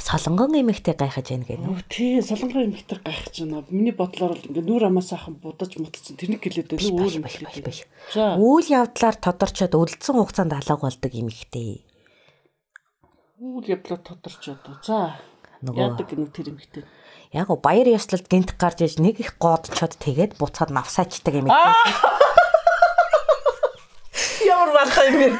Солонгон эмэгтэй гайхаж байна гэнэ. Тий, солонгон эмэгтэй гайхаж байна. Миний бодлоор л ингээ нүур амаас ахын будаж мутцсан тэрнийг хэлээд байна уу өөр юм биш. Үйл явдлаар тодорчоод үлдсэн хугацаанд алга болдог эмэгтэй. Үйл явдлаар тодорчоод. За. Яадаг гэнэ тэр эмэгтэй. Яг баяр ёслолд гинт гарч иж нэг их годчоод тэгээд буцаад навсаачдаг эмэгтэй. Ямар балаа юм бэ?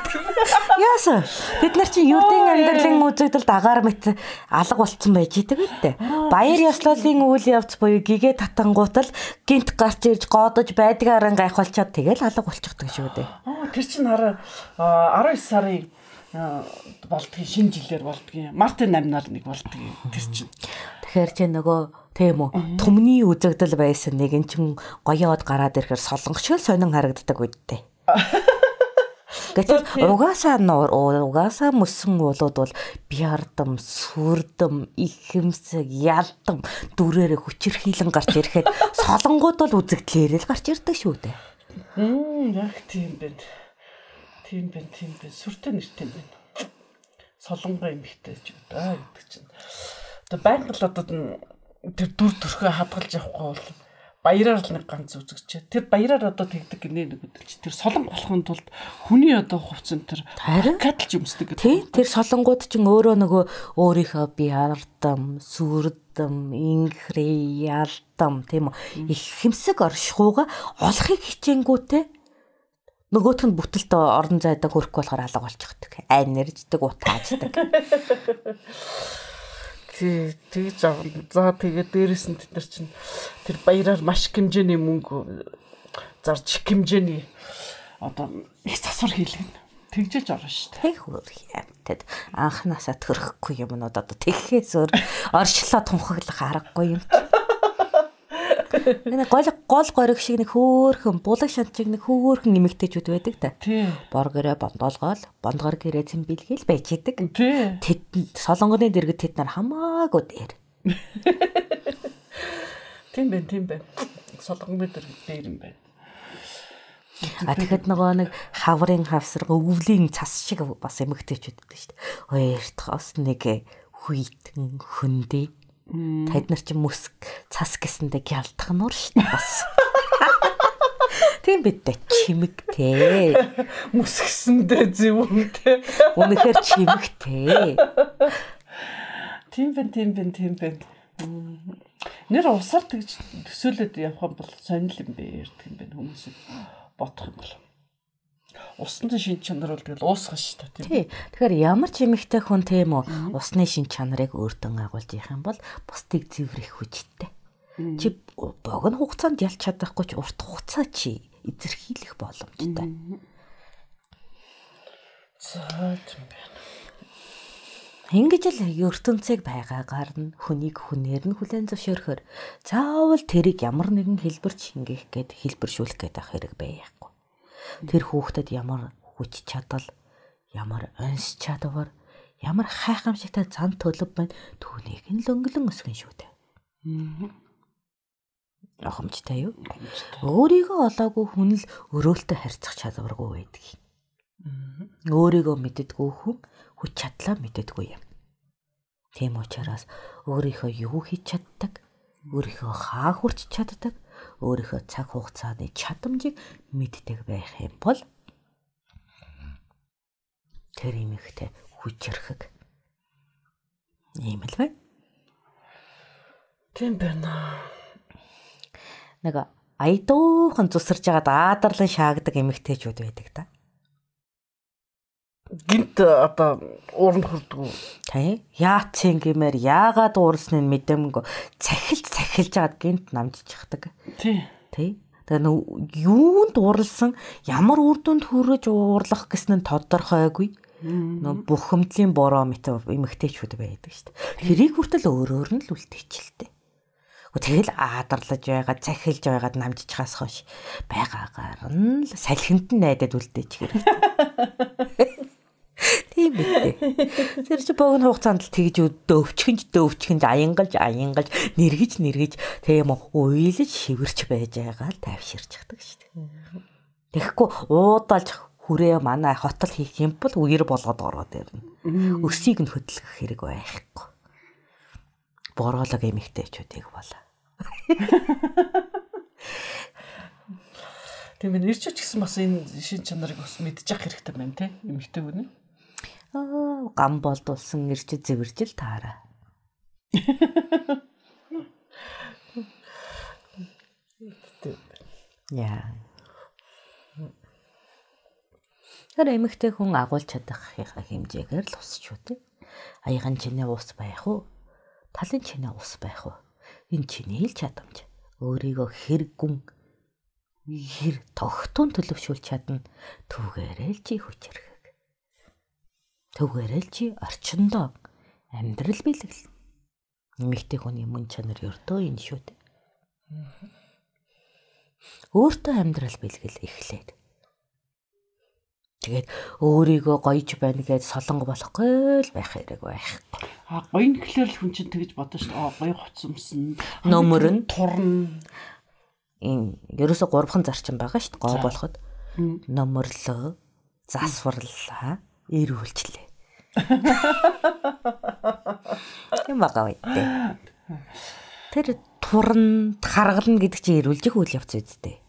Яасан. Бид нар чинь юудын амьдралын үзэгдэлд агаар мэт алга болцсон байж идэг үү? Баяр ёслолын үйл явц буюу гэгээ татангуутал гинт гарч ирж годож байдгаараа гайхуулчаад тэгэл алга болчихдог шүү дээ. Тэр чинь хараа 19 сарын болдгийн шинэ жилээр болдгийн Мартин 8-наар нэг болдгийн тэр чинь. Тэгэхээр чи нөгөө тийм үү түмний үзэгдэл байсан нэг эн чин гоёод гараад ирэхээр солонгоч сонин харагддаг үедтэй. Гэтэл угаасаа мөсөн уулууд бол биардам, сүрдэм, ихэмсэг, ялдам дүрээрээ хүчирхийлэн гарч ирэхэд солонгууд бол үзэгдлээрээ л гарч ирдэг шүү дээ. Яг тийм байна. Тийм байна. Сүртэй нэртэй байна. Солонгоо эмэгтэй ч удаа гэдэг чинь. Одоо байнга л одоо тэр дүр төрхөө хадгалж явахгүй бол баяраар л нэг ганц үзэгч. Тэр баяраар одоо тэгдэг гинэ нэг үдэлч. Тэр солонго болохын тулд хүний одоо хувцсан тэр катлж өмсдөг гэдэг. Тий, тэр солонгууд ч өөрөө нөгөө өөрийнхөө биардам, сүрдэм, инхри, ялдам тийм үү. Их хэмсэг оршихууга олохыг хичээнгүүтээ нөгөөх нь бүтэлд орон зайдаа хөрөхгүй болохоор алга болчихдог. Айн нэрждэг, утааждаг. Тэгж авна. За тэгээд дээрэс нь тэд нар чинь тэр баяраар маш хэмжээний мөнгө зарж хэмжээний одоо их засвар хийлгэнэ. Тэгжэж орно шүү дээ. Тэг хөр хэмтэд анханасаа төрөхгүй юмнууд одоо тэгхээс өөр оршлоо тунхаглах аргагүй юм. Нэг гол гориг шиг нэг хөөхөн булаг шант шиг нэг хөөхөн эмэгтэйчүүд байдаг та. Боргороо бондоолгоол, бондгор гэрээ зэмбилгээл байж идэг. Тэд солонгоны дэргэд тэд нар хамаагүй дээр. Тийм байна. Солонгоны дэргэд дээр юм байна. Тэгэхэд нөгөө нэг хаврын хавсар өвлийн цас шиг бас эмэгтэйчүүд байдаг шүү дээ. Хоёрдохоос нэг хүйтэн хөндөй. Тэд нар ч мөсг цас гэсэндээ гялдах нуур шүү дээ бас. Тийм бидтэй чимэгтэй. Мөсгсэндээ зөвөнтэй. Үнэхээр чимэгтэй. Тийм байна. Нэр усаар тэгж төсөөлөд явах бол сонир юм бэ ярьдаг юм байна хүмүүс бодох юм бол. Усны шин чанар бол тэгэл уусгах шүү дээ тийм. Тэгэхээр ямар ч эмэгтэй хүн тийм үү усны шин чанарыг өөртөө агуулж явах юм бол бусдыг зэврэх хүчтэй. Чи богино хугацаанд ялч чадахгүй ч урт хугацаа чи эзэрхийлэх боломжтой. За тийм байна. Ингэж л ертөнцийг байгаагаар нь хүнийг хүнээр нь хүлээн зөвшөөрөхөөр заавал тэрийг ямар нэгэн хэлбэрч хингээх гээд хэлбэршүүлэх гээд ах хэрэг байхгүй. Тэр хүүхдэд ямар хүч чадал, ямар онс чадвар, ямар хайхамшигтай зан төлөв байна түүнийг нь лөнгөлөн өсгөн шүү дээ. Гомжтой юу? Өөрийгөө олоогүй хүн л өрөөлтөй харьцах чадваргүй байдаг. Өөрийгөө мэддэггүй хүн хүч чадлаа мэддэггүй юм. Тийм учраас өөрийнхөө юу хийж чаддаг, өөрийнхөө хаа хүрч чаддаг, өөрийнхөө цаг хугацааны чадамжийг мэддэг байх юм бол тэр эмэгтэй хүчрхэг. Ийм л бай. Тийм байна. Нэг аядуухан зүсэрж байгаад аадарлан шаагдаг эмэгтэйчүүд байдаг та. Гинт одоо ууранд хүрдгүү. Тэ? Яац гэмээр яагаад уурсныг мэдэмгүй цахилж жаад гинт намжчихдаг. Тий. Тэгээ юунд уурлсан ямар үр дүнд хүрэж уурлах гэсэн нь тодорхойгүй. Бухимдлын бороо мэт эмэгтэйчүүд байдаг шүү дээ. Тэрийг хүртэл өөрөөр нь л үлдээчихэлтэй. Тэгэл аадарлаж байгаад цахилж байгаад намжчихаас хойш байгаагаар нь салхинд нь найдаад үлдээчих хэрэгтэй. Тийм битээ. Тэр чи богино хугацаанд л тэгж дөвчгөнж аянгалж нэргэж тийм уйлж шивэрч байж байгаа л тайвширч чаддаг шүү дээ. Тэгэхгүй уудалж хүрээ манай хотол хийх юм бол үер болгоод ороод ирнэ. Өсийг нь хөдөлгөх хэрэг байхгүй. Бороолог эмэгтэйчүүдийг бол. Тийм ээ, ирчүүч гэсэн бас энэ шин чанарыг бас мэдчих хэрэгтэй байна те эмэгтэй хүн. Гам болдулсан ирчүүд зэвэржил таараа. Яа. Тэр эмэгтэй хүн агуулж чадах хэмжээгээр л усч үү те. Аяган чинээ ус байх уу? Талын чинээ ус байх уу? Энэ чиний л чадамж. Өөрийгөө хэрэггүн хэр тогтун төлөвшүүлж чадна. Түүгээрээ л чи хүчрэх. Түүгээрээ л чи орчиндоо амьдрал биелгэл. Эмэгтэй хүний мөн чанар ердөө энэ шүү дээ. Өөртөө амьдрал биелгэл эхлээд. Тэгээд өөрийгөө гоёж байна гэж солонго болохгүй л байх хэрэг байхгүй. Гоё нэхлээр л хүн чинь тэгж бодож шүү дээ. Гоё хоцсомсон. Нөмөр нь турна. Энэ ерөөсө 3хан зарчим байгаа шүү дээ. Гоо болоход номерлоо, засварлаа, эрүүлжлээ. Юм байгаа үедээ. Тэр турн харгална гэдэг чинь эрүүлжих үйл явц үсттэй.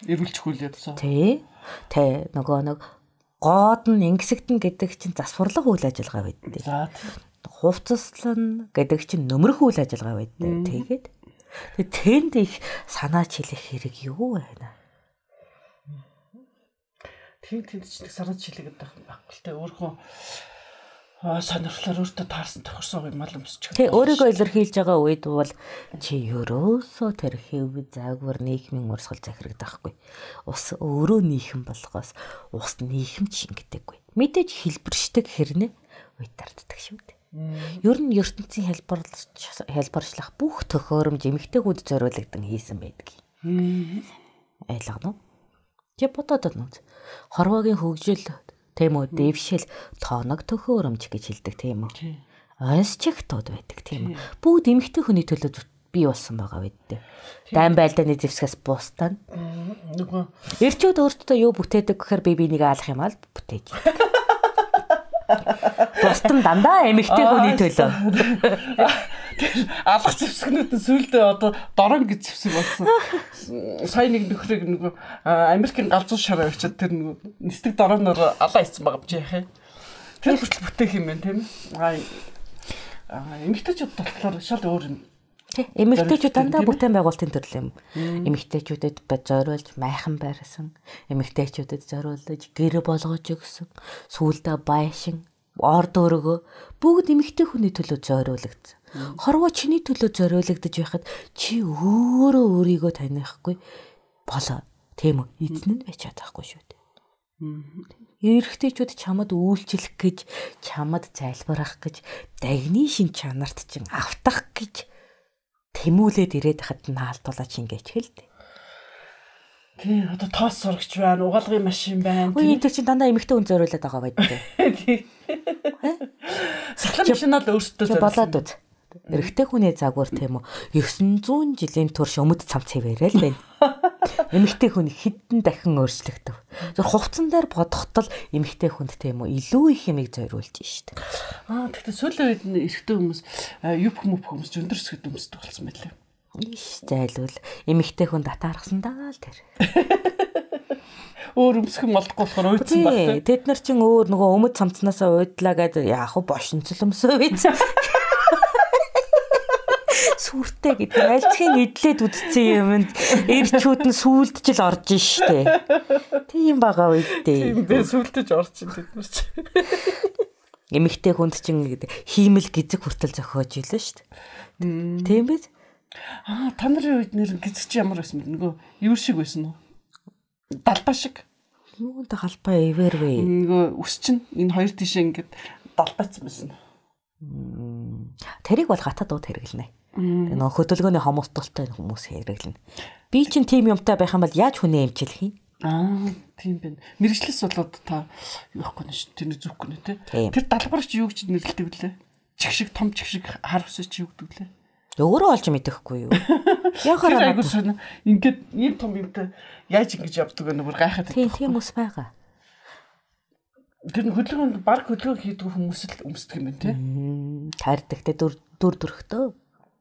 Эрүүлжих үйл явц. Тэ нөгөө гоод нь ингэсэгдэн гэдэг чинь засварлах үйл ажиллагаа байдیں۔ За. Хувцаслан гэдэг чинь нөмрөх үйл ажиллагаа байдیں۔ Тэгээд тэнд их санаач хэлэх хэрэг юу байна? Тийм ч нэг санаач хэлэхэд байхгүй л те өөрөө сонирхлоор өөртөө таарсан тохирсон юм аль өмсч. Тэ өөрийгөө илэрхийлж байгаа үед бол чи ерөөсөө тэр хэв загвар нийгмийн урсгал захирагдах байхгүй. Ус өөрөө нийхэм болгоос ус нийхэм шингэдэггүй. Мэдээж хэлбэршдэг хэрнээ уйтарддаг шүү дээ. Ер нь ертөнцийн хэлбэрчлах бүх төхөөрөмж эмэгтэйгүүд зориулагдсан хийсэн байдаг. Ойлгоно уу? Тэ бодоод байна. Хорвоогийн хөгжил тийм үү, дэвшил, тооног төхөөрөмж гэж хэлдэг тийм үү. Ойсчигтууд байдаг тийм үү. Бүгд эмэгтэй хүний төлөө бий болсон байгаа байдээ. Дайн байлдааны зэвсгээс бусдаа нөгөө эрчүүд өөртөө юу бүтээдэг гэхээр би бинийг аалах юм аа бүтээж. Бусдын дандаа эмэгтэй хүний төлөө. Алах зэвсгнүүд нь сүулдэ одоо дорон гэж зэвсэг болсон. Сая нэг нөхрийг нөгөө Америкийн галзуу шараа авчиад тэр нөгөө нисдэг дорооноор алаа хийсэн байгаа юм чи яах юм. Тэр хүртэл бүтээх юм байна тийм ээ. Эмэгтэйчүүд болохоор шал өөр юм. Тий, эмэгтэйчүүд дандаа бүтээн байгуулалтын төрөл юм. Эмэгтэйчүүдэд зориулж майхан байрсан, эмэгтэйчүүдэд зориулж гэр болгож өгсөн, сүүлдээ байшин, орд өргөө бүгд эмэгтэй хүний төлөө зориулагдсан. Хорвоо чиний төлөө зориулагдаж байхад чи өөрөө өөрийгөө танихгүй болоо. Тийм үү? Эзэн нь байж чадахгүй шүү дээ. Эрэгтэйчүүд чамд үйлчлэх гэж, чамд залбирах гэж, дагны шин чанарт чин автах гэж тэмүүлээд ирээд хахад наалтуулаа чингээч хэлдэг. Тийм одоо тоос сурагч байна, угаалгын машин байна. Үгүй энэ чинь дандаа эмэгтэй хүн зориулаад байгаа байдаг. Тийм. Сахлах машинаа л өөрсдөө зориулсан. Болоод үз. Эрэгтэй хүний загвар тийм үү 900 жилийн турш өмд цам цэвэрэл байна. Эмэгтэй хүн хэдэн дахин өөрчлөгдөв. Зөв хувцсан дээр бодохтол эмэгтэй хүнд тийм үү илүү их юмыг зориулж штэ. Тэгтээ сүүлийн үед эрэгтэй хүмүүс юп хүмүүс зөндөр сэгэд өмсдөг болсон байлээ. Иш зайлвал эмэгтэй хүн татаархсан даа л тэр. Өөр өмсгөн молдохгүй болохоор уйдсан баг. Тэд нар чинь өөр нөгөө өмд цамцнаасаа уйдлаа гэдэг яах вэ бошинцол өмсөө биз. Сүртэй гэдэг альцгийн идлээд үдцсэн юмд эрчүүд нь сүулдэж л орж штэ. Тийм байгаа үед дээ. Тийм дээ сүулдэж орж ин тэд нар чи. Эмэгтэй хүнд чинь хиймэл гизэг хүртэл зохиож илээ штэ. Тийм биз? Та нарын үед нэр гизэг чи ямар байсан бэ? Нөгөө юу шиг байсан уу? Далбаа шиг. Юу та халбаа ивэр вэ? Нөгөө үс чинь энэ хоёр тишээ ингээд далбаацсан байсан. Тэрийг бол хатад ууд хэрэглэнэ. Нөгөө хөдөлгөөний хомсдолтой хүмүүс хэрэглэнэ. Би чинь тийм юмтай байх юм бол яаж хүнээ эмчилэх юм? Тийм байна. Мэргэжлээс болоод та юу байхгүй нь шүү. Тэрний зүггүй нэ тэ. Тэр далбарч юу гэж нэрлэдэг вүлээ? Чигшиг том чигшиг хар хүсэж юу гэдэг вүлээ? Өөрөө олж мэдэхгүй юу? Яхаар айгуу сонио. Ингээд ийм том юмтай яаж ингэж явдаг вэ? Нүр гайхаад. Тийм ус байгаа. Тэр хөдөлгөөнд баг хөдөлгөөн хийдэг хүмүүс л өмсдөг юм байна тий. Таардагтай дүр төрхтөө.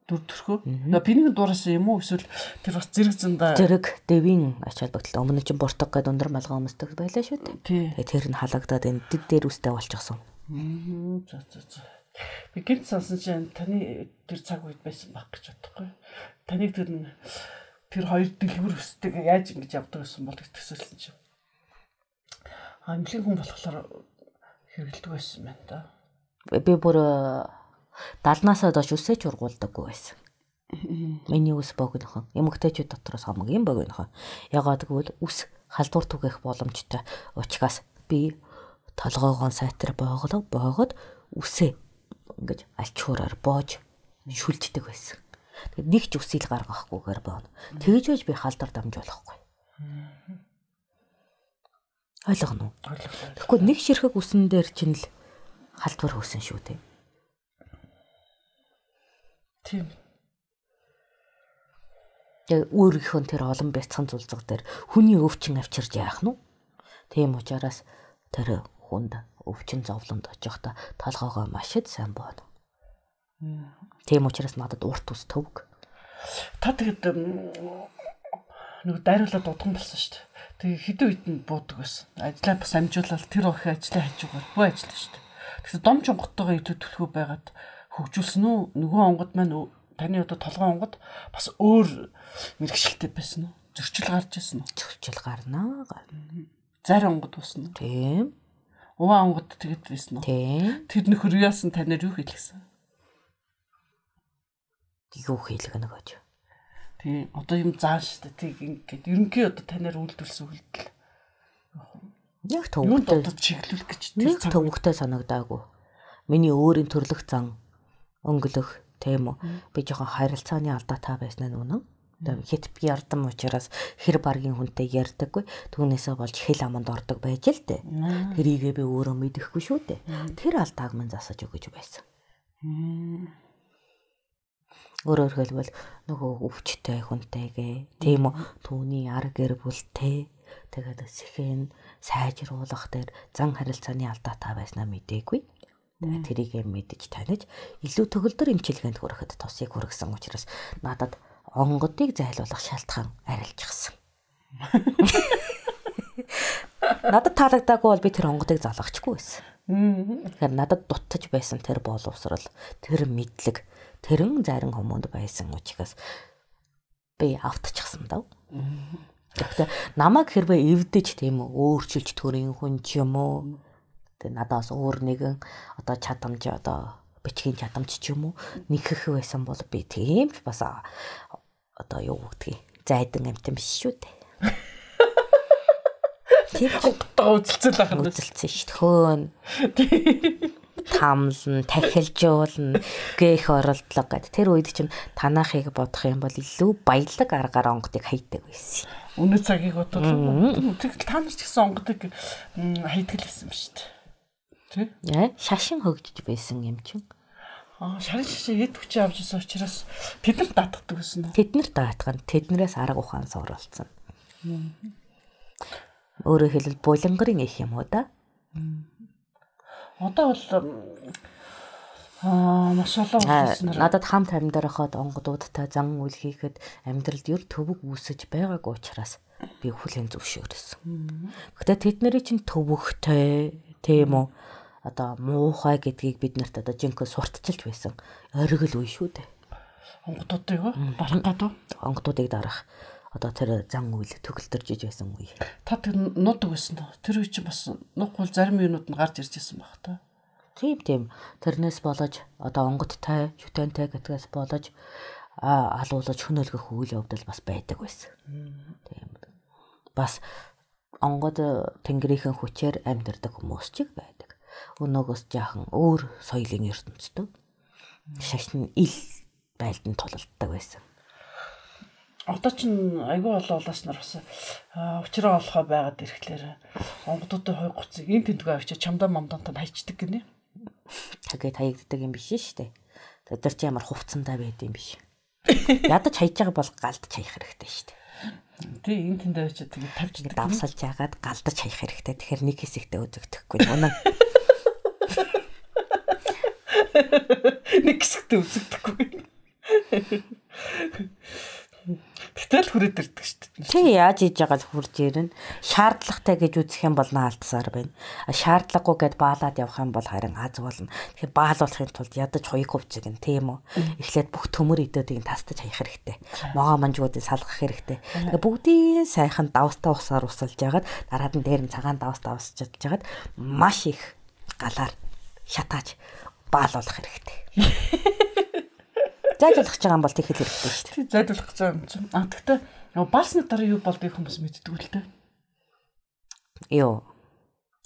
Дүр төрхөө. Бинийг дуурайсан юм уу? Эсвэл тэр бас зэрэг зандаа зэрэг дэвийн ач холбогдолтой. Өмнө чинь буртаг гэдэг өндөр малгай өмсдөг байлаа шүү тий. дээ. Тэр нь халагдаад энэ дэг дээр үстэй болчихсон. За. Би гинт сонсон чинь таны тэр цаг үед байсан баг гэж бодохгүй. Таныг тэр хоёр дэлгүр өсдөг яаж ингэж явдаг гэсэн бол төсөөлсөн чинь. Эмнэлгийн хүн болохоор хэрэгэлдэг байсан байна да. Би бүр 70-наас доош үсэж ургуулдаггүй байсан. Миний үс богинохон. Эмэгтэйчүүд дотроос хамгийн богинохон. Ягаад гэвэл үс халдвар түгэх боломжтой учраас би толгоогоо сайтар боогод үсээ ингэж альчуураар боож шүлждэг байсан. Тэгээд нэг ч үсийг гаргахгүйгээр бооно. Тэгж байж би халдвар дамжуулахгүй. Ойлгоно уу? Тэгэхгүй нэг ширхэг үсэн дээр чинь л халдвар хөөсөн шүү дээ. Тийм. Яг өөрийнхөө тэр олон бяцхан зулцаг дээр хүний өвчин авчирж яах нь? Тийм учраас тэр хүнд өвчин зовлонд очихдоо толгоогоо маш их сайн бооно. Тийм учраас надад урт ус төвг. Та тэгэд нэг дайруулаад удсан болсон шүү дээ. Тэгээ хэдэн үед нь буудаг байсан. Ажлаа бас амжуулаад тэр охин ажлаа хажуугаар бүү ажиллаа шүү дээ. Тэгэхээр дом чонготтойгоо илүү төлхөө байгаад хөгжүүлсэн үү? Нөгөө онгод маань таны одоо толгой онгод бас өөр мэрэгшилтэй байсан уу? Зөрчил гарч ирсэн үү? Зөрчил гарнаа. Зар онгод усна. Тийм. Уваа онгод тэгэд байсан уу? Тийм. Тэр нөхөр яасан танаар юу хэлсэн? Юу хэлгэнэ гэж. Тийм. Одоо юм зааш шүү дээ. Тийг ингээд ерөнхий одоо танаар үйлдвэрсэн үйлдэл. Яг төвөгтэй одоо чиглүүлэх гэж тэр төвөгтэй санагдаагүй. Миний өөрийн төрлөх зан өнгөлөх тийм үү. Би жоохон харилцааны алдаатай байсан нь үнэн. Хэд би ярдам учраас хэр баргийн хүнтэй ярьдаггүй. Түүнээсээ болж хэл аманд ордог байж л дээ. Тэрийгээ би өөрөө мэдэхгүй шүү дээ. Тэр алдааг минь засаж өгөж байсан. Өөрөөр хэлбэл нөгөө өвчтэй хүнтэйгээ тийм үү. Түүний ар гэр бүлтэй тэгээд сэхэн сайжруулах дээр зан харилцааны алдаатай байснаа мэдээгүй. Тэгээд тэрийгээ мэдэж таних илүү төгөлдөр эмчилгээнд хүрэхэд тусыг хүргэсэн учраас надад онгодыг зайлуулах шалтгаан арилжчихсан. Надад таалагдаагүй бол би тэр онгодыг залгахгүй байсан. Тэгэхээр надад дутаж байсан тэр боловсрал, тэр мэдлэг, тэрэн зарим хүмүүнд байсан учраас би автчихсан даа. Тэгэхээр намайг хэрвээ эвдэж тийм үү өөрчилж төрийн хүн ч юм уу. Тэгээ надаас өөр нэгэн одоо чадамж одоо бичгийн чадамж ч юм уу нэгэх байсан бол би тийм ч бас одоо юу гэдгийг зайдан амт юм биш шүү дээ. Тэр одоо үзэлцэл ахна. Үзэлцэн шүү дээ. Хөөн. Тамлан, тахилжуулна, гээх оролдлого гэдэг. Тэр үед чинь танахыг бодох юм бол илүү баялаг аргаар онгодыг хайдаг байсан. Үнэ цагийг бодвол тэгэл та нар ч гэсэн онгодыг хайдаг л байсан шүү дээ. Тэ? Яа, шашин хөгжиж байсан юм чинь. Шарын шашаа эд хүчээ авч ирсэн учраас тэд нар даатгадаг гэсэн үү? Тэд нар даатгана. Тэднээс арга ухаан суралцсан. Өөрөөр хэлбэл булангарын их юм уу да? Одоо бол маш олон хүмүүс надад хамт амьдрахад онгодуудтай зан үйл хийхэд амьдралд ер төвөг үүсэж байгаагүй учраас би хүлэн зөвшөөрсөн. Гэхдээ тэдний чинь төвөгтэй тийм үү? Одоо муухай гэдгийг бид нарт одоо жинхэнэ сурталчилж байсан. Оргил үе шүү дээ. Онгодуудыг дарах гадуу. Онгодуудыг дарах. Одоо тэр зан үйл төгөлдөрж байсан үе. Та тэр нуудаг байсан уу? Тэр үе чинь бас нуухгүй зарим юмнууд нь гарч ирж байсан баг та. Тийм. Тэрнээс болож одоо онгодтай, шүтэнтэй гэдгээс болж алуулж хөнөөлгөх үйл явдал бас байдаг байсан. Тийм. Бас онгод тэнгэрийнхэн хүчээр амьдардаг хүмүүс ч байдаг. Өнөөгөөс жаахан өөр соёлын ертөнцтэй шашин ил байлдан тулалддаг байсан. Одоо ч айгүй олоолаас нар бас учраа олохоо байгаад ирэхлээр онгодуудын хой гуцыг эн тэнтгүй авчиж чамдаа момдонтод хайчдаг гинэ. Тагээд хаягддаг юм биш шүү дээ. Тэр чи ямар хувцсандаа байд юм биш. Ядаж хайж байгаа бол галдж хаях хэрэгтэй шүү дээ. Тий энэ тэндээ очиж тэгээ тавьж давсалж яагаад галдаж хаях хэрэгтэй. Тэгэхээр нэг хэсэгтээ үзэгдэхгүй үнэн. Нэг хэсэгтээ үзэгдэхгүй. Гэтэл хүрээд ирдэг шүү дээ. Тий яаж хийж байгаа л хурж ирнэ. Шаардлагатай гэж үзэх юм бол наалдсаар байна. Шаардлагагүй гэд баалаад явах юм бол харин аз болно. Тэгэхээр баалуулахын тулд ядаж хоёрыг хувьцэг нь тийм үү. Эхлээд бүх төмөр идэдийг тастаж хаях хэрэгтэй. Могоо манжуудыг салгах хэрэгтэй. Тэгээ бүгдийн сайхан давстаа усаар усалж ягаад дараад нь дээр нь цагаан давстаа усчилж ягаад маш их галаар шатааж баалуулах хэрэгтэй. Зайлуулах гэж байгаа юм бол тийх хэрэгтэй шүү дээ. Тий зайлуулах гэж байгаа юм чинь. Тэгтээ баасны дараа юу болдгийг хүмүүс мэддэг үү л дээ. Йоо.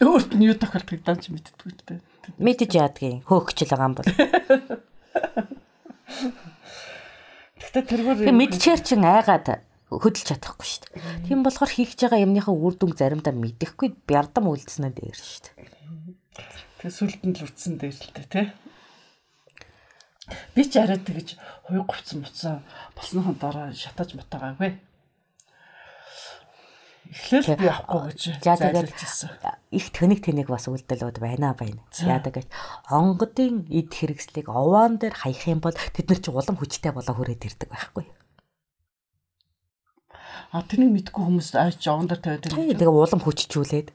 Өөрт нь юу тохиолдгийг дан ч мэддэг үү л дээ. Мэдэж яадгийн хөөгчл байгаа юм бол. Тэгтээ тэргээр мэдчихэр чин айгаад хөдөлж чадахгүй шүү дээ. Тийм болохоор хийх гэж байгаа юмныхаа үр дүнг заримдаа мэдэхгүй бярдам үлдснээр дээр шүү дээ. Тэгээ сүлдэнд л үтсэн дээр л дээ тий. Би ч арай тэгэж хуй говцсон буцаа болсныхон дараа шатааж мотогаагүй. Эхлээл би авахгүй гэж зайлуулж ирсэн. Их тэнэг бас үлдэлүүд байна. Яа тэгээд онгодын эд хэрэгслийг овоон дээр хаях юм бол тэд нар чи улам хүчтэй болоо хүрээд ирдэг байхгүй. Тэрнийг мэдгүй хүмүүс айч оон дээр тавиад ирдэг. Тэгээ улам хүчжүүлээд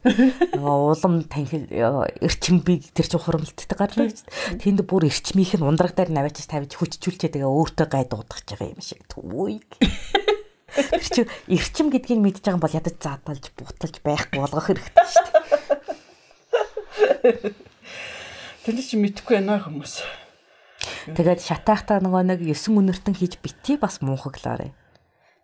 улам танхил эрчимбийг тэр чинь хурамлтдаг гарна. Тэнд бүр эрчмийнх нь ундраг дээр наваачиж тавьж хүчжүүлчээ тэгээ өөртөө гай дуудах гэж байгаа юм шиг. Төвүй. Тэр чинь эрчим гэдгийг мэдж байгаа юм бол ядаж зааталж буталж байхгүй болгох хэрэгтэй шүү дээ. Тэр чинь мэдхгүй байна хүмүүс. Тэгээд шатаахтаа нэг 9 үнэртэн хийж битгий бас муухаглаарэ.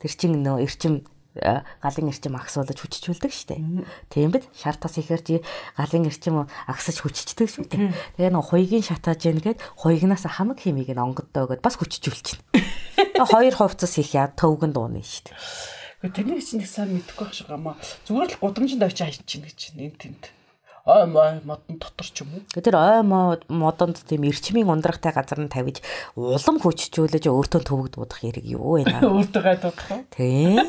Тэр чинь нөө эрчим галын эрчим агсуулж хүчжүүлдэг шүү дээ. Тийм биз? Шартаас ихэрч галын эрчим агсаж хүчждэг шүү дээ. Тэгээ нөө хуйгийн шатааж яаг гээд хуйгнаас хамаг химийг нь онгодоо гээд бас хүчжүүлж байна. Хоёр хувцас их яа төвгөн дууны шүү дээ. Тэрнийг чинь нэг сайн мэдэхгүй байх шиг гамаа. Зүгээр л гудамжинд очиж хайж чинь гэж энэ тэнд. Ой модон дотор ч юм уу. Тэр ой модонд тийм эрчмийн ундрахтай газар нь тавьж улам хүчжүүлж өөртөө төвөг дуудах хэрэг юу вэ? Өөртөө гай дуудах. Тийм.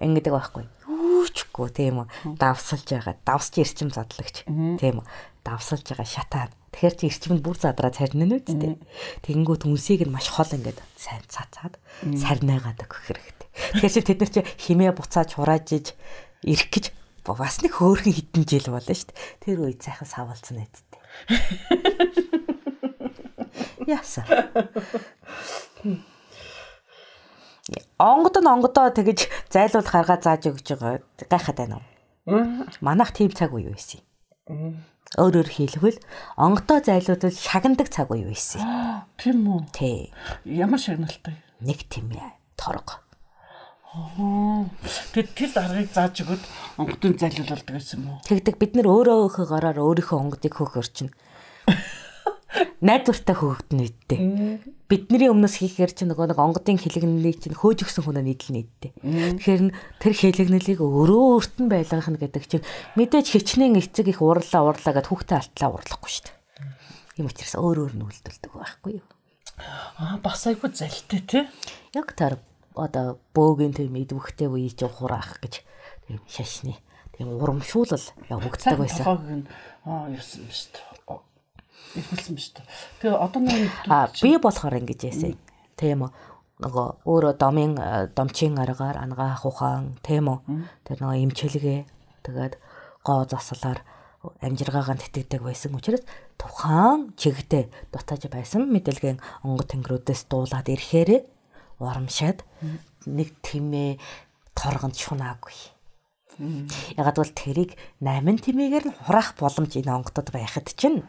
Ингэдэг байхгүй. Үүчгүй тийм үү. Давсалж байгаа. Давсч эрчим задлагч. Тийм үү. Давсалж байгаа шатаа. Тэгэхээр чи эрчим нь бүр задраад харна нь үсттэй. Тэгэнгүүт үнсийг нь маш хол ингээд сайн цацаад сарнайгаад өгөх хэрэгтэй. Тэгэхээр чи тэд нар чи химээ буцааж хураажиж ирэх гэж бас нэг хөөрхөн хитэн жил болно шүү дээ. Тэр үед сайхан савалцсан найдтай. Яса. Онгодоо тэгэж зайлуул гаргаа зааж өгч байгаа гайхаад байна уу? Манайх тийм цаг үе байсан юм. Өөрөөр хэлбэл онгодоо зайлуулбал шагнадаг цаг үе байсан. Тийм үү? Тий. Ямар шагналтай? Нэг тэмээ торго. Тэр даргаыг зааж өгöd онгодын зайлуулдаг гэсэн юм уу? Тэгдэг бид нар өөрийнхөө гараар өөрийнхөө онгодыг хөөх орчин. Найдвартай хөөгдөн үедээ. Бидний өмнөөс хийхээр чинь нэг онгодын хилэгнэлийг чинь хөөж өгсөн хүн нийтлэл нийтдээ. Тэгэхээр тэр хилэгнэлийг өөрөөрт нь байлгах нь гэдэг чинь мэдээж хичнээн эцэг их уурлаа гэд хүүхдээ алтлаа уурлахгүй шүү дээ. Ийм учраас өөр нь үлдэлдэг байхгүй юу? Бас айгүй залтай тий. Яг тэр одоо бөөгийн тэр мэдвэхтэй үе чинь хураах гэж тийм шашны тийм урамшуулал явагддаг байсан. Юусан ба шүү дээ. Ихэлсэн биз дээ. Тэгээ одоо нэг би болохоор ингэж яасан. Тийм үү. Нөгөө өөрөө домчийн аргаар ангаа хухан тийм үү. Тэр нөгөө эмчилгээ тэгээд гоо заслаар амжиргаагаа тэтгдэг байсан учраас тухайн чигтээ дутааж байсан мэдээлгийн онгод тэнгэрүүдээс дуулаад ирэхээр урамшаад нэг тэмээ торгонд шунаагүй. Ягаад бол тэрийг 8 тэмээгээр нь хураах боломж энэ онгодод байхад чинь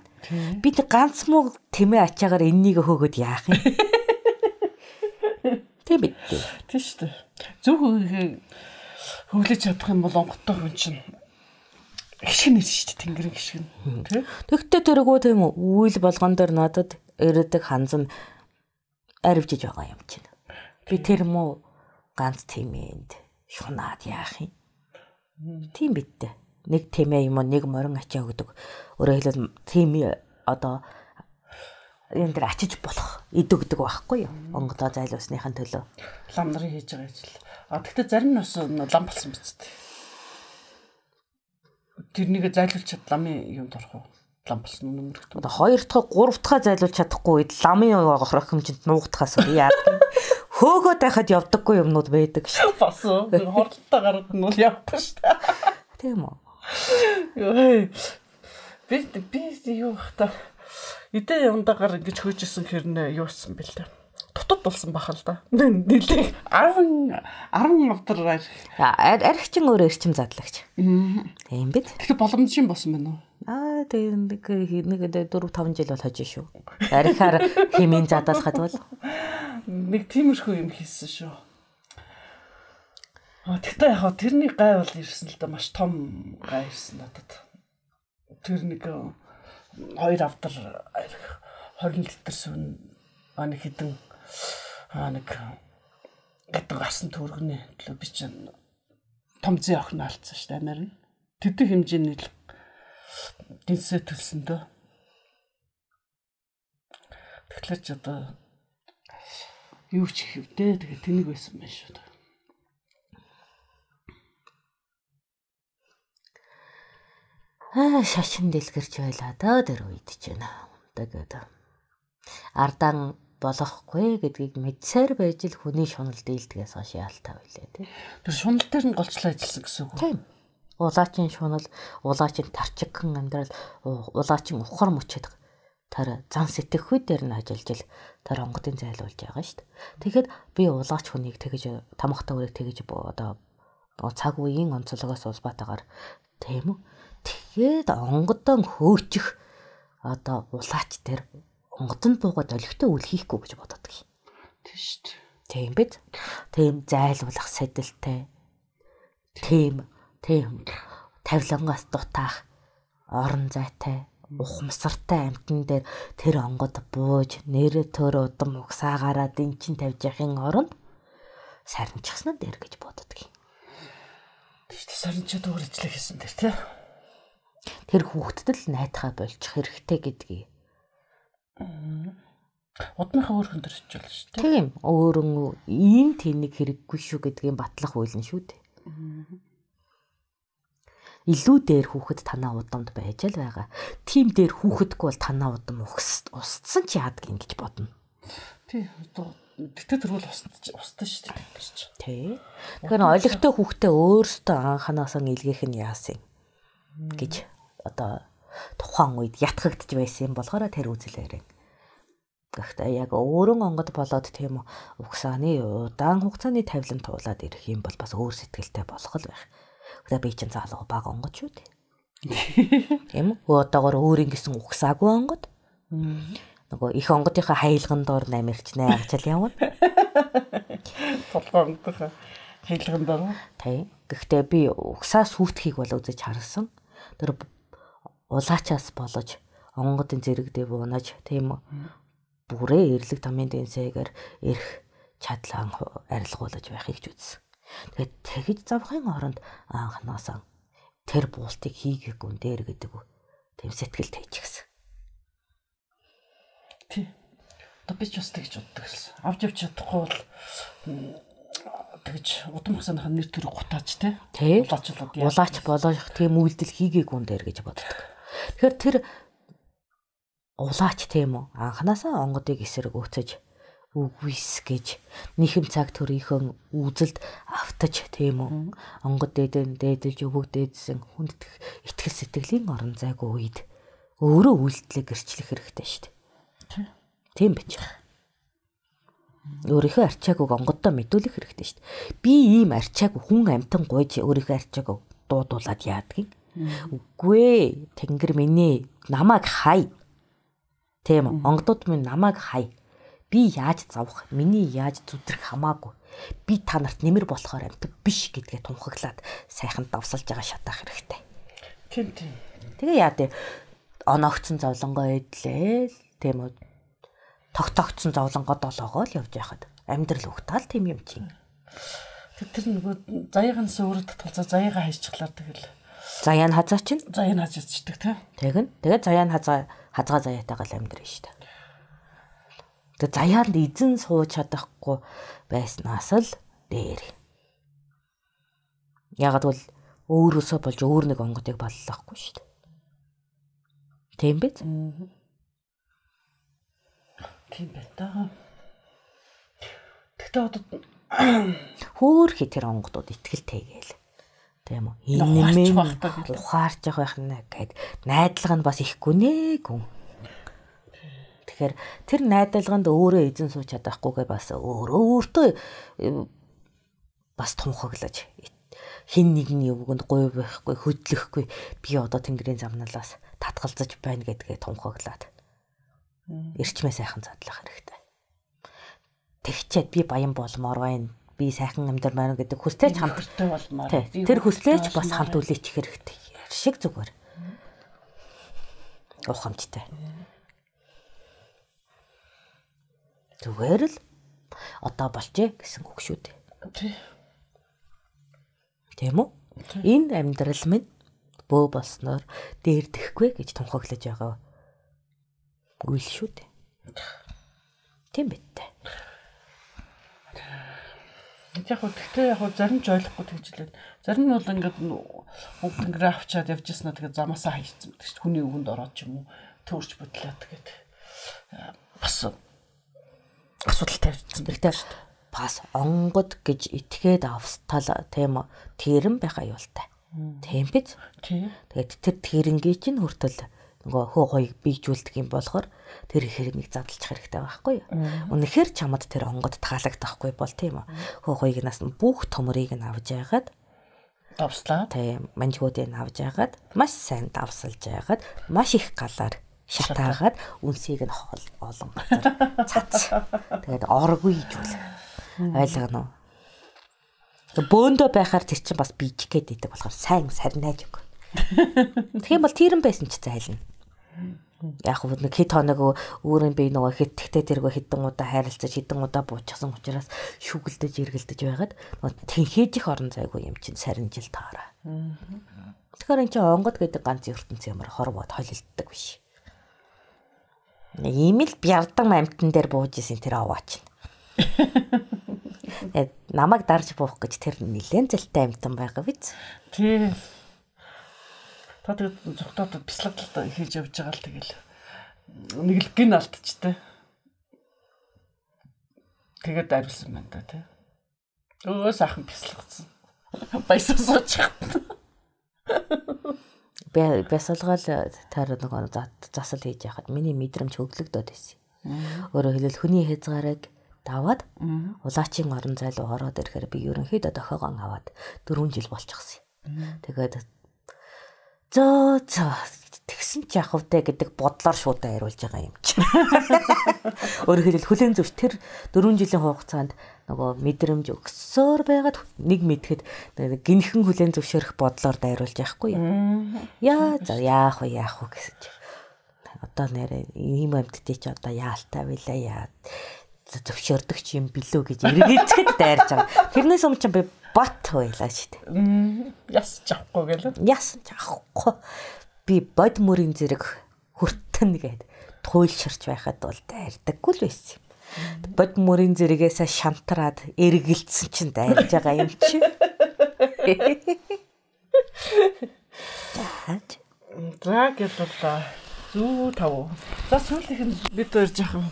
бид ганц муу тэмээ ачаагаар энэнийг хөөгöd яах юм? Тийм бид. Тийм шүү дээ. Зөв хөглөж чадах юм бол онгодтой хүн чинь гიშгэн нэрсэн шүү дээ. Тэнгэрийн гიშгэн. Тэгтээ тэргүү тийм үйл болгон дээр надад ирээдэг ханзан аривжиж байгаа юм чинь. Би тэр муу ганц тэмээнд шунаад яах юм? Тийм бид. Нэг тэмээ юм уу нэг морин ачаа өгдөг. Өөрөөр хэлбэл тийм одоо юм дээр ачиж болох идэвдэг байхгүй юу? Онгодоо зайлуулсныхаа төлөө. Лам нарын хийж байгаа ажил. Тэгтээ зарим нь бас лам болсон биз дээ. Тэрнийг зайлуулж чад ламын юм дорох уу? Лам болсон нөмөрт. Одоо 2 дахь 3 дахь зайлуулж чадахгүй үед ламын хохимжинд нуугдахаас яадаг. Хөөгөөд байхад явдаггүй юмнууд байдаг шүү. Бас хордолтой гарууд нь бол явдаг шүү. Тийм үү? Ёо. Би юу хата идэ явандагаар ингэж хөөжсэн хэрнээ юусан бэл дээ. Тутад болсон бахал да. Нэлээ 10 авдар архичин өөр эрчим задлагч. Тийм биз? Тэгэхээр боломжийн болсон байна уу? Тэгээ нэг 4-5 жил бол хожиж шүү. Арихаар химийн задаалахад бол нэг тиймэрхүү юм хийсэн шүү. Тэгтээ яг тэрний гай бол ирсэн л да, маш том гай ирсэн надад. Тэр нэг 2 авдар 20 литр сүн нэг хідэн нэг гэдэг гарсан төргөний төлөө би чинь том зэ охин алдсан шүү дээ амаар нь. Тэдний хэмжээний дэнсэ төлсөн дөө. Тэгэхээр ч одоо юу ч хийвдээ тэгээ тэнэг байсан байх шүү дээ. Шашин дэлгэрч байлаа даа тэр үед ч байна. Тэгээд ардан болохгүй гэдгийг мэдсээр байж л хүний шунал дийлдгээс хойш яалтаа байлаа тий. Тэр шунал дээр нь голчлоо ажилласан гэсэн үг үү? Тийм. Улаачийн шунал, улаачийн тарчигхан амьдрал, улаачийн ухар мөчөд тэр зан сэтгэхүй дээр нь ажиллаж тэр онгодын зайлуулж байгаа шүү дээ. Тэгэхэд би улаач хүнийг тэгэж тамхтай үрийг тэгэж одоо цаг үеийн онцлогоос улбаатаагаар тийм үү. Тэгээд онгодон хөөчих одоо улаач дээр онгодонд буугаад олигтой үл хийхгүй гэж боддог юм. Тийм шүү дээ. Тийм биз? Тийм зайлуулах сэдэлтэй. Тийм тавилангаас дутаах орон зайтай ухамсартай амтан дээр тэр онгод бууж нэрэ төр удам угсаагаараа дэнчин тавьж яхин оронд сарничгснаа дээр гэж боддог юм. Тэгтээ сарничад өөр ажиллах гэсэн тэр тий. Тэр хүүхдэд л найдахаа болчих хэрэгтэй гэдгийг. Удмынхаа өөр хүн төрч болно шүү дээ. Тийм өөрөн ийм тэнэг хэрэггүй шүү гэдгийг батлах үйлэн шүү дээ. Илүү дээр хүүхэд танаа удамд байж л байгаа. Тим дээр хүүхэдгүй бол танаа удам устсан ч яадаг юм гэж бодно. Тий. Тэгтээ тэрвэл устсан шүү дээ. Тий. Тэгэхээр олигтой хүүхдээ өөртөө анханасаа илгээх нь яасан гэж одоо тухайн үед ятгагдж байсан юм болохоор тэр үзлээрээ. Гэхдээ яг өөрөн онгод болоод тийм угсааны удаан хугацааны тавилан туулаад ирэх юм бол бас өөр сэтгэлтэй болох л байх. Гэхдээ би чинь заалга бага онгод шүү дээ. Тийм үү? Одоогоор өөрийн гэсэн угсаагүй онгод. Нөгөө их онгодынхаа хайлган доор намирч найгачаал явна. Толгой онгодынхаа хайлган доор. Тийм. Гэхдээ би угсаа сүйтхийг бол үзэж харсан. Тэр улаачаас болж онгодын зэрэгдээ буунаж тийм үү? Бүрээ эрлэг тамийн дэнсэгээр ирэх чадлан арилгуулж байхыг ч үзсэн. Тэгээд тэгж завхын оронд анханасаа тэр буултыг хийгээгүй дээр гэдэг үү. Тэм сэтгэл тэйчихсэн. Тий. Одоо би ч бас тэгж боддог гэсэн. Авч явж чадахгүй бол тэгж удам хасаныхаа нэр төрөг гутааж тий. Улаач болоох тийм үйлдэл хийгээгүй дээр гэж боддог. Тэгэхээр тэр улаач тийм үү анханасаа онгодыг эсрэг өцөж үгүйс гэж нийхэм цаг төрийнхөн үзэлд автаж тийм үү онгод дээдэлж өвөгдөөдсөн хүндэх итгэл сэтгэлийн орон зайгүй үед өөрөө үйлдэлээ гэрчлэх хэрэгтэй шүү дээ. Тийм байж. Өөрийнхөө арчаагүй онгодтой мэдүүлэх хэрэгтэй шүү дээ. Би ийм арчаагүй хүн амтан гойж өөрийнхөө арчаагүй дуудуулаад яадаг юм. Үгүй ээ тэнгэр минь намайг хай. Тийм онгодууд минь намайг хай. Би яаж завах, миний яаж зүтрэх хамаагүй. Би та нарт нэмэр болохоор амтг биш гэдгээ тунхаглаад сайхан давсалж байгаа шатаах хэрэгтэй. Тийм. Тэгээ яа дээ оногцсон зовлонгоо эдлээ. Тийм үү. Тогтогцсон зовлонгоо долоогоо л явж яхад амьдрал ухтаал тийм юм чинь. Тэр нөгөө заяагаан суурд татгалзаа заяагаа хайчглаар тэгэл. Заяа нь хазаа чинь? Заяа нь хазаачдаг тий. Тэгээд заяа нь хазгаа заяатайгаа л амьдрын шүү дээ. Тэгээ заяанд эзэн сууж чадахгүй байснаас л дээр. Яг бол өөрөөсөө болж өөр нэг онгодыг боллоохгүй шүү дээ. Тийм биз? Тийм байна да. Тэгтээ одоо хөөхий тэр онгодууд итгэлтэйгээл. Тийм үү? Инэмэн ухаарч явах байх гэд найдлага нь бас ихгүй нэ гүн. Тэгэхээр тэр найдалганд өөрөө эзэн сууж чадахгүйгээ бас өөртөө бас тунхаглаж хин нэгний өвгөнд гуй байхгүй хөдлөхгүй би одоо тэнгэрийн замналаас татгалзаж байна гэдгээ тунхаглаад эрчмээ сайхан задлах хэрэгтэй. Тэгчээд би баян болмоор байна. Би сайхан амьдармаар гэдэг хүслээч хамтартай болмоор. Тэр хүслээч бас хамт үлээчих хэрэгтэй. Шиг зүгээр. Ухамжтай. Зүгээр л одоо болжээ гэсэн үг шүү дээ. Тийм үү? Энэ амьдрал минь бөө болсноор дээрдэхгүй гэж тунхаглаж байгаа үйл шүү дээ. Тийм биз дээ. Тэгтээ зарим ч ойлгохгүй тэгж лээ. Зарим нь бол ингээд тэнгэрээ авчаад явж яснаа тэгээ замаасаа хайцсан гэдэг чинь хүний өвөнд ороод ч юм уу төөрч бодлоо тэгээд бас асуудал тавьчихсан бэртэй шүү дээ. Бас онгод гэж итгээд австал тийм тэрэн байх аюултай. Тийм биз? Тийм. Тэгээд тэр тэрэнгийн чинь хүртэл нөгөө хөө гоёг бийжүүлдэг юм болохоор тэр хэрэг задлах хэрэгтэй байхгүй юу? Үнэхээр чамд тэр онгод таалагдахгүй бол тийм үү? Хөө гоёгнаас бүх төмөрийг нь авж яагаад давслаа. Тийм, манжгуудыг авж яагаад маш сайн давсалж яагаад маш их галаар шатаагаад үнсийг нь олон газар цац. Тэгээд оргүйжүүл. Ойлгоно. Бөөндөө байхаар тэр чинь бас бийж гээд идэг болохоор сайн сарнайж өг. Тэгэх юм бол тэрэн байсан ч зайлна. Яг нэг хэд хоног өөрийн бие нөгөө хитгтэй тэргөө хідэн удаа хайрлцаж хідэн удаа буучсан учраас шүглдэж эргэлдэж байгаад тэнхээж их орон зайгүй юм чинь сарнжил таараа. Тэгэхээр энэ чинь онгод гэдэг ганц ертөнц ямар хорвоод холилддаг биш. Ийм л бярдан амтан дээр бууж исэн тэр аваач. Намайг дарж буух гэж тэр нэлээд зэлтэй амтан байгаа биз? Тийм. Та тэгээд зүгтаад бяцлагдлаа хийж явж байгаа л тэгэл нэг л гин алдчихтай. Тэгээд ариулсан байна да тий. Өө сайхан бяцлагцсан. Баясаа суучих. Бясалгаал таар нөгөө засал хийж яхад миний мэдрэмж хөглөгдөд байсан. Өөрөөр хэлбэл хүний хязгаарыг даваад улаачийн орон зай руу ороод ирэхээр би ерөнхийдөө дохоогоо аваад 4 жил болчихсон. Тэгээд тэгсэн ч яах вэ гэдэг бодлоор шууд хариулж байгаа юм чи. Өөрөөр хэлбэл хүлэн зөвш тэр 4 жилийн хугацаанд нөгөө мэдрэмж өгсөөр байгаад нэг мэдхэд гинхэн хүлэн зөвшөөрөх бодлоор дайруулж яахгүй юу. Яах вэ гэсэн чи. Одоо нэрээ ийм амьтдыг чи одоо яалтай байлаа яа. Зөвшөөрдөг ч юм билүү гэж эргэлзэхэд дайрж байгаа. Тэрнээс өмнө чи би бат байлаа шүү дээ. Яс чавхгүй гэлээ. Яс чавхгүй. Би бод мөрийн зэрэг хүртэн гээд туйлширч байхад бол дайрдаггүй л байсан. Бод мөрийн зэрэгээс шантраад эргэлзсэн чинь дайрж байгаа юм чи. За гэлээ. Зүү тав. За сүүлийнх нь бид хоёр жаахан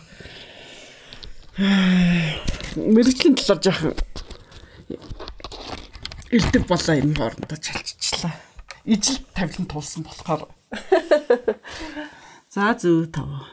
мэрэгчлийн талаар жаахан элдв болоо энэ хоорондоо чалччлаа. Ижил тавилан тулсан болохоор. За зүү тав.